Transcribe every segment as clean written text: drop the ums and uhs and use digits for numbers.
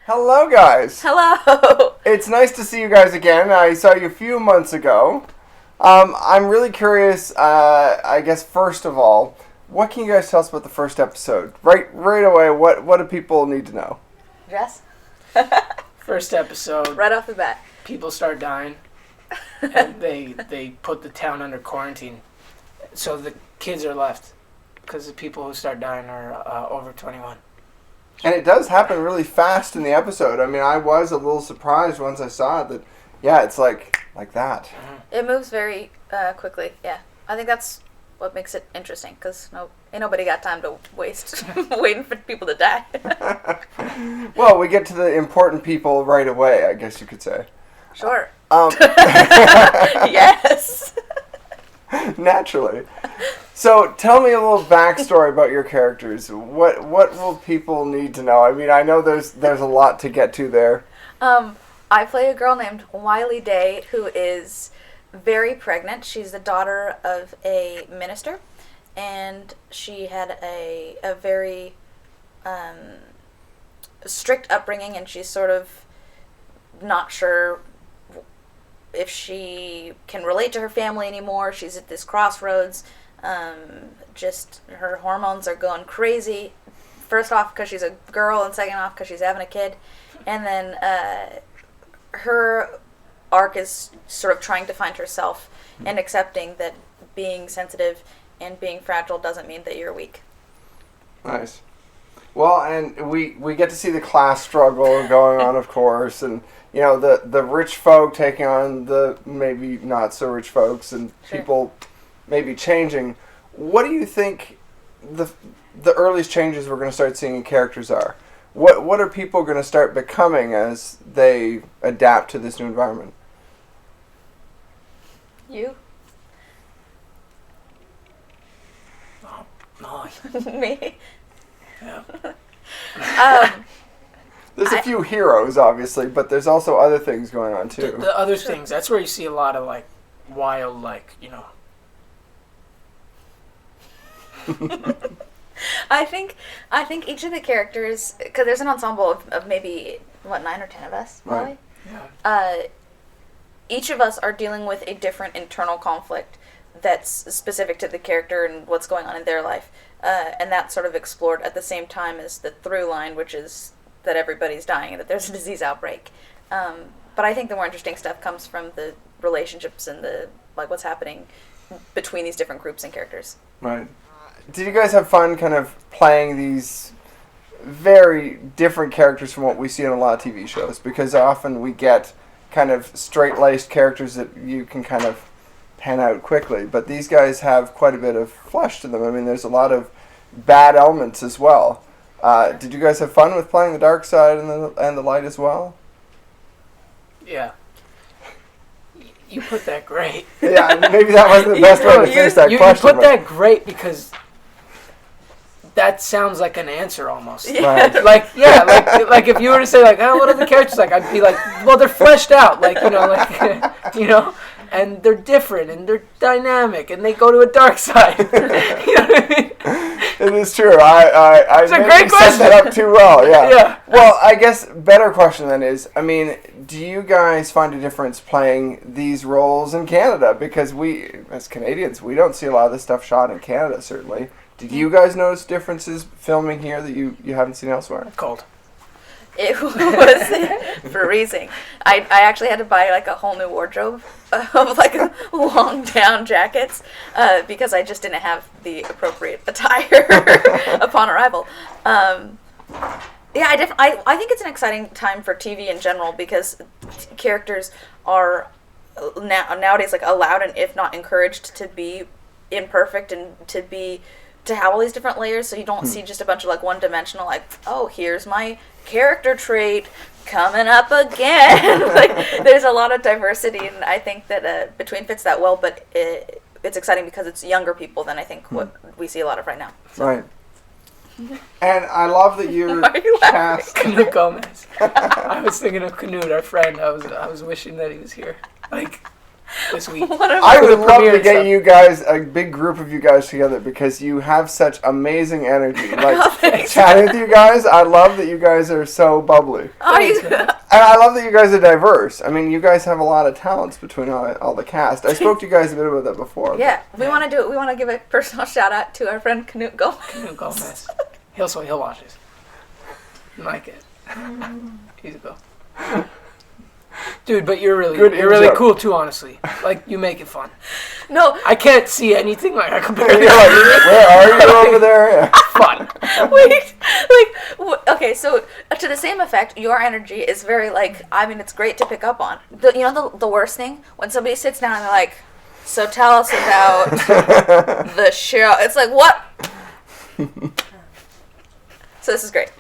Hello, guys. Hello. It's nice to see you guys again. I saw you a few months ago. I'm really curious, I guess, first of all, what can you guys tell us about the first episode? Right away, what do people need to know? Jess? First episode. Right off the bat. People start dying, and they put the town under quarantine. So the kids are left, because the people who start dying are over 21. And it does happen really fast in the episode. I mean, I was a little surprised once I saw it that, yeah, it's like that. It moves very quickly, yeah. I think that's what makes it interesting, because ain't nobody got time to waste waiting for people to die. Well, we get to the important people right away, I guess you could say. Sure. Yes. Naturally. So, tell me a little backstory about your characters. What will people need to know? I mean, I know there's a lot to get to there. I play a girl named Wiley Day who is very pregnant. She's the daughter of a minister, and she had a very strict upbringing, and she's sort of not sure if she can relate to her family anymore. She's at this crossroads. Just her hormones are going crazy. First off, because she's a girl, and second off, because she's having a kid. And then her arc is sort of trying to find herself and accepting that being sensitive and being fragile doesn't mean that you're weak. Nice. Well, and we get to see the class struggle going on, of course, and you know the rich folk taking on the maybe not so rich folks, and Sure. people maybe changing. What do you think the earliest changes we're going to start seeing in characters are? What are people going to start becoming as they adapt to this new environment? You? No. Me? Yeah. There's a few heroes, obviously, but there's also other things going on, too. The other things, that's where you see a lot of, wild, I think each of the characters, because there's an ensemble of maybe 9 or 10 of us, probably. Right. Yeah. Each of us are dealing with a different internal conflict that's specific to the character and what's going on in their life, and that's sort of explored at the same time as the through line, which is that everybody's dying and that there's a disease outbreak. But I think the more interesting stuff comes from the relationships and the what's happening between these different groups and characters. Right. Did you guys have fun kind of playing these very different characters from what we see in a lot of TV shows? Because often we get kind of straight-laced characters that you can kind of pan out quickly. But these guys have quite a bit of flesh to them. I mean, there's a lot of bad elements as well. Did you guys have fun with playing the dark side and the light as well? Yeah. You put that great. Yeah, maybe that wasn't the best way to finish that question. You put that great because that sounds like an answer almost. Right. Like if you were to say what are the characters like? I'd be like, well, they're fleshed out, and they're different and they're dynamic and they go to a dark side. You know what I mean? It is true. I It's a great set that up too well. Yeah. Yeah. Well, I guess better question then is, I mean, do you guys find a difference playing these roles in Canada? Because we, as Canadians, we don't see a lot of this stuff shot in Canada, certainly. Did you guys notice differences filming here that you haven't seen elsewhere? Cold. It was freezing. I actually had to buy a whole new wardrobe of long down jackets because I just didn't have the appropriate attire upon arrival. I think it's an exciting time for TV in general because characters are nowadays allowed and if not encouraged to be imperfect and to have all these different layers, so you don't see just a bunch of one-dimensional, oh, here's my character trait coming up again. There's a lot of diversity, and I think that Between fits that well, but it's exciting because it's younger people than I think what we see a lot of right now. So. Right. And I love that you're cast. Canute Gomez. I was thinking of Canute, our friend. I was wishing that he was here. this week. I would love to get you guys, a big group of you guys together, because you have such amazing energy. Like, chatting with you guys, I love that you guys are so bubbly. Are you? And I love that you guys are diverse. I mean, you guys have a lot of talents between all the cast. I spoke to you guys a bit about that before. Yeah, we want to do it. We want to give a personal shout out to our friend Knut Gomez. Knut Gomez. He'll watch this. Like it. He's a go. Dude, but you're really cool too, honestly. Like, you make it fun. No. I can't see anything like I compare You're like, where are you over there? Yeah. Fun. Wait, okay, so to the same effect, your energy is very, like, I mean, it's great to pick up on. The worst thing? When somebody sits down and they're like, so tell us about the show. It's like, what? So this is great.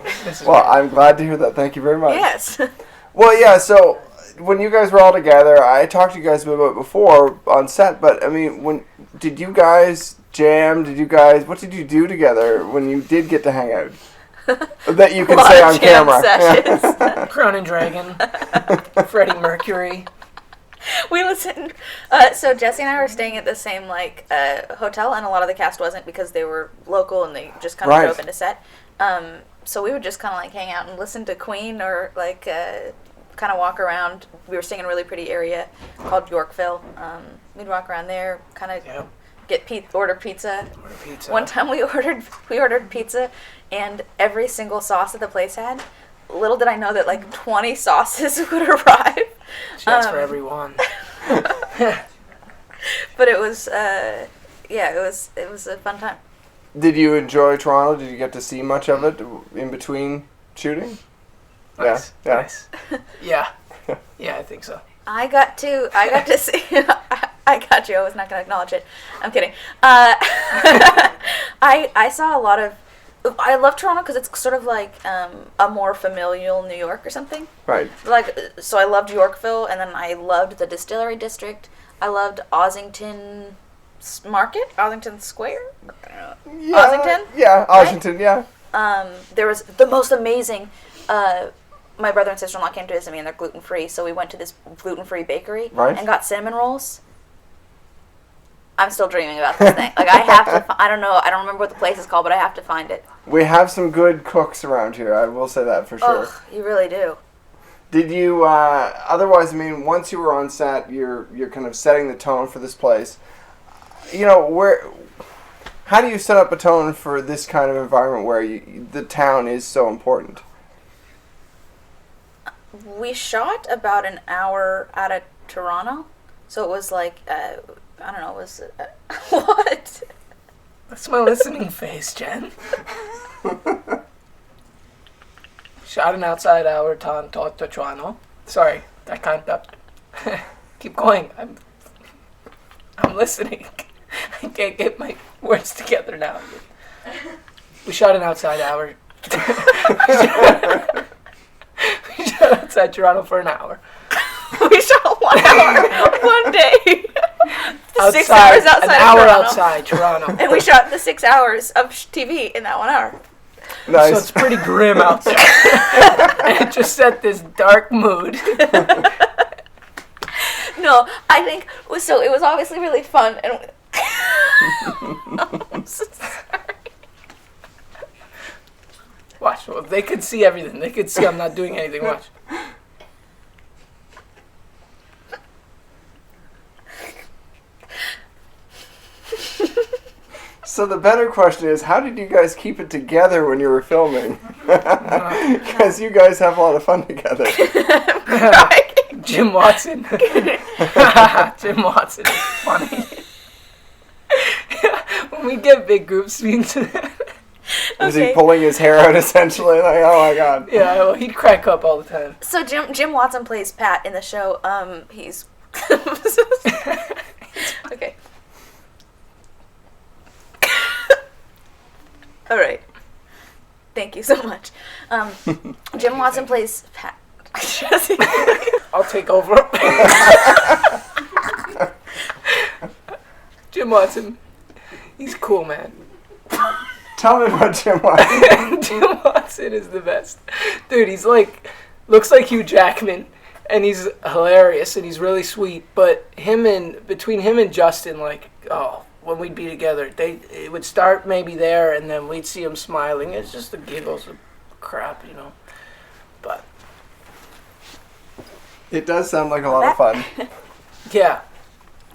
I'm glad to hear that. Thank you very much. Yes. Well, yeah, so when you guys were all together, I talked to you guys about it before on set, but, I mean, did you guys jam? What did you do together when you did get to hang out? That you can say on camera. Sessions. Crown and Dragon. Freddie Mercury. We listened. So Jesse and I were staying at the same hotel, and a lot of the cast wasn't because they were local and they just kind of drove into set. So we would just kind of hang out and listen to Queen or kind of walk around. We were staying in a really pretty area called Yorkville. We'd walk around there, kind of order pizza. One time we ordered pizza, and every single sauce that the place had. Little did I know that 20 sauces would arrive. Chance for everyone. But it was, it was a fun time. Did you enjoy Toronto? Did you get to see much of it in between shooting? Nice. Yeah. Nice. Yeah. Yeah, I think so. I got to see. I got you. I was not going to acknowledge it. I'm kidding. I saw a lot of. I love Toronto because it's sort of like a more familial New York or something. Right. So I loved Yorkville, and then I loved the Distillery District. I loved Ossington Market, Ossington Square. Yeah, Ossington. Yeah, Ossington. Right? Yeah. There was the most amazing. My brother and sister-in-law came to visit me, and they're gluten-free, so we went to this gluten-free bakery and got cinnamon rolls. I'm still dreaming about this thing. I have to. I don't know. I don't remember what the place is called, but I have to find it. We have some good cooks around here. I will say that for sure. Oh, you really do. Did you? Otherwise, I mean, once you were on set, you're kind of setting the tone for this place. How do you set up a tone for this kind of environment where the town is so important? We shot about an hour out of Toronto, so it was I don't know, it was... what? That's my listening face, Jen. Shot an outside hour to Toronto. Sorry, I can't... Keep going. I'm listening. I can't get my words together now. We shot an outside hour. We shot outside Toronto for an hour. We shot 1 hour one day. 6 hours outside an hour of Toronto. outside Toronto. And we shot the 6 hours of TV in that 1 hour. Nice. So it's pretty grim outside. And it just set this dark mood. No, I think so. It was obviously really fun, and I'm so sorry. Watch. Well, they could see everything. They could see I'm not doing anything. Watch. So the better question is, how did you guys keep it together when you were filming? Because you guys have a lot of fun together. Jim Watson. Jim Watson is funny. When we get big group scenes. Was he pulling his hair out essentially? Oh my god. Yeah, well, he'd crack up all the time. So Jim Watson plays Pat in the show. He's okay. All right. Thank you so much. Jim Watson plays Pat. I'll take over. Jim Watson. He's cool, man. Tell me about Jim Watson. Jim Watson is the best. Dude, he's looks like Hugh Jackman, and he's hilarious, and he's really sweet. But between him and Justin, like, when we'd be together, it would start maybe there, and then we'd see him smiling. It's just the giggles of crap, But It does sound like a lot of fun. yeah,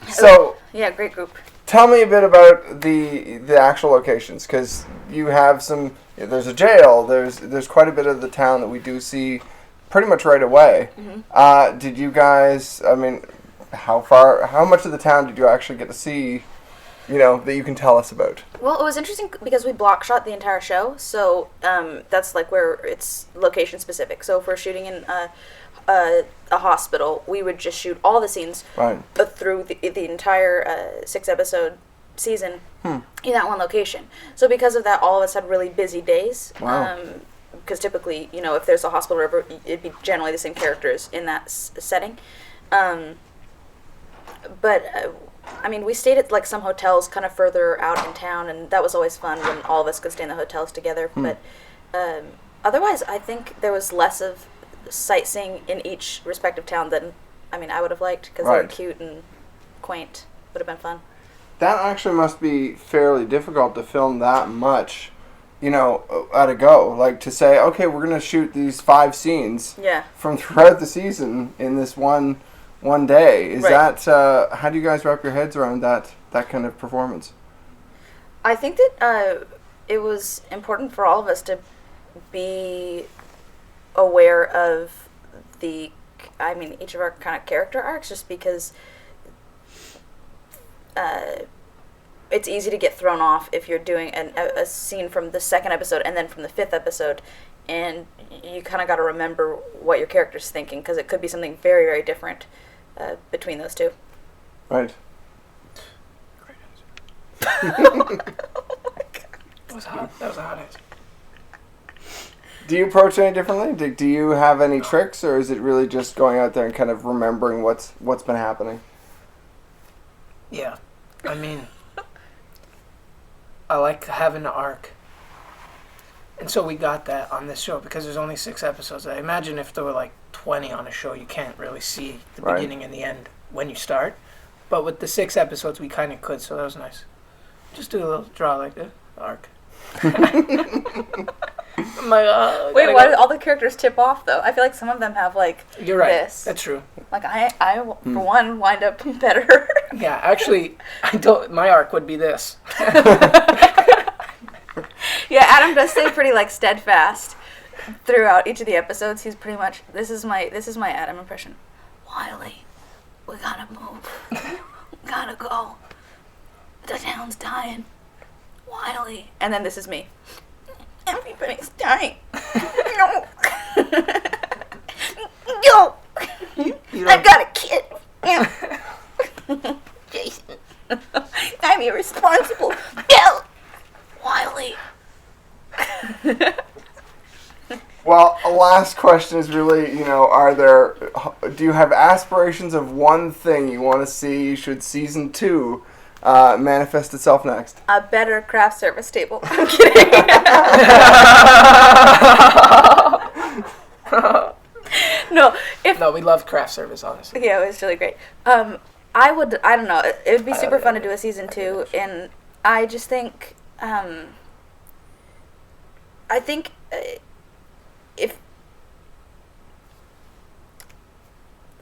So Yeah, great group. tell me a bit about the actual locations, because you have there's a jail, there's quite a bit of the town that we do see pretty much right away. Mm-hmm. Did you guys, how much of the town did you actually get to see, that you can tell us about? Well, it was interesting because we block shot the entire show, so that's like where it's location specific. So if we're shooting in a hospital, we would just shoot all the scenes through the entire 6-episode season in that one location. So because of that, all of us had really busy days. Wow. Because typically, if there's a hospital, it'd be generally the same characters in that setting. We stayed at like some hotels kind of further out in town, and that was always fun when all of us could stay in the hotels together. But otherwise, I think there was less of sightseeing in each respective town than I would have liked, because they were cute and quaint. Would have been fun. That actually must be fairly difficult to film that much, at a go. Like to say, okay, we're going to shoot these 5 scenes from throughout the season in this one day. Is that, how do you guys wrap your heads around that kind of performance? I think that it was important for all of us to be aware of each of our kind of character arcs, just because it's easy to get thrown off if you're doing a scene from the 2nd episode and then from the 5th episode, and you kind of got to remember what your character's thinking, because it could be something very, very different between those two. Right. Oh my God. That was a hot answer. Do you approach it any differently? Do you have any tricks, or is it really just going out there and kind of remembering what's been happening? Yeah. I like having an arc. And so we got that on this show because there's only 6 episodes. I imagine if there were like 20 on a show, you can't really see the beginning and the end when you start. But with the 6 episodes, we kind of could, so that was nice. Just do a little draw like this, arc. Wait, why did all the characters tip off, though? I feel like some of them have, like, You're right. this. That's true. Like, I for one, wind up better. Yeah, actually, my arc would be this. Yeah, Adam does stay pretty, like, steadfast throughout each of the episodes. He's pretty much, this is my Adam impression. Wiley, we gotta move. We gotta go. The town's dying. Wiley. And then this is me. Everybody's dying. No. No. I've got a kid. Jason. I'm irresponsible. No. Wiley. Well, a last question is really, do you have aspirations of one thing you want to see should season 2 manifest itself next? A better craft service table. I'm kidding. No, we love craft service, honestly. Yeah, it was really great. I don't know, it would be super fun to do a season 2, and I just think, if...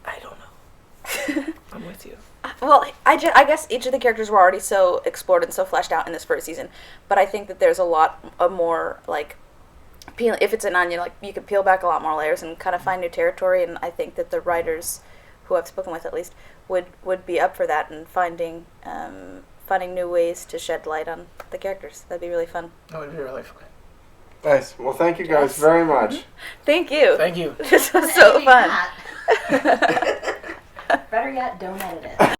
I don't know. I'm with you. Well, I guess each of the characters were already so explored and so fleshed out in this first season, but I think that there's a lot of more, like, if it's an onion, like, you could peel back a lot more layers and kind of find new territory, and I think that the writers, who I've spoken with at least, would be up for that and finding new ways to shed light on the characters. That'd be really fun. That would be really fun. Nice. Well, thank you guys very much. Thank you. Thank you. This was so fun. Better yet, don't edit it.